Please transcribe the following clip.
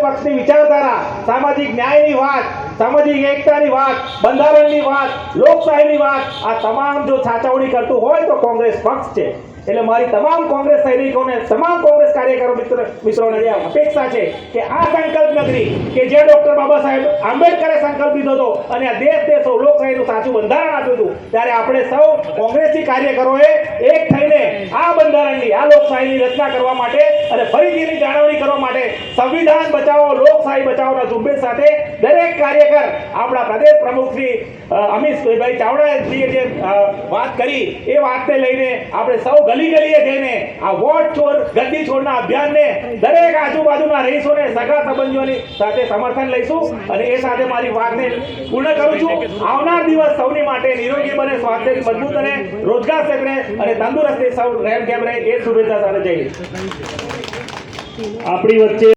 પક્ષની વિચારધારા, સામાજિક ન્યાયની વાત, સામાજિક એકતાની વાત, બંધારણની વાત, લોકશાહીની વાત, આ તમામ જો સાચવણી કરતું હોય તો કોંગ્રેસ પક્ષ છે. એટલે મારી તમામ કોંગ્રેસ સૈનિકોને, તમામ કોંગ્રેસ કાર્યકરો મિત્રોને જે અપેક્ષા છે કે આ સંકલ્પ નગરી કે જે ડોક્ટર બાબા સાહેબ આંબેડકરે સંકલ્પ લીધો હતો અને આ દેશો લોકશાહીનું સાચું બંધારણ આપ્યું હતું, ત્યારે આપણે સૌ કોંગ્રેસી કાર્યકરોએ એક થઈને આ બંધારણની, આ લોકશાહીની રચના કરવા માટે અને ફરીથી એની જાળવણી કરવા માટે સંવિધાન બચાવો, લોકશાહી બચાવોના ઝુંબેશ સાથે દરેક કાર્યકર આપણા પ્રદેશ પ્રમુખ શ્રી અમિતભાઈ ચાવડાજીએ જે વાત કરી એ વાતને લઈને આપણે સૌ ગલી ગલીએ જઈને આ વોટ છોડ ગદ્દી છોડના અભિયાનને દરેક આજુબાજુના રહીશોને, સગા સંબંધીઓની સાથે સમર્થન લઈશું. અને એ સાથે મારી વાતને પૂર્ણ કરું છું. આવનાર દિવસ સૌની માટે નિરોગી બને, સ્વાસ્થ્ય મજબૂત અને રોજગાર ક્ષેત્રે અને તંદુરસ્તી સૌ રહેમ કેમ રહે એ શુભેચ્છા સાથે જઈએ. આપણી વચ્ચે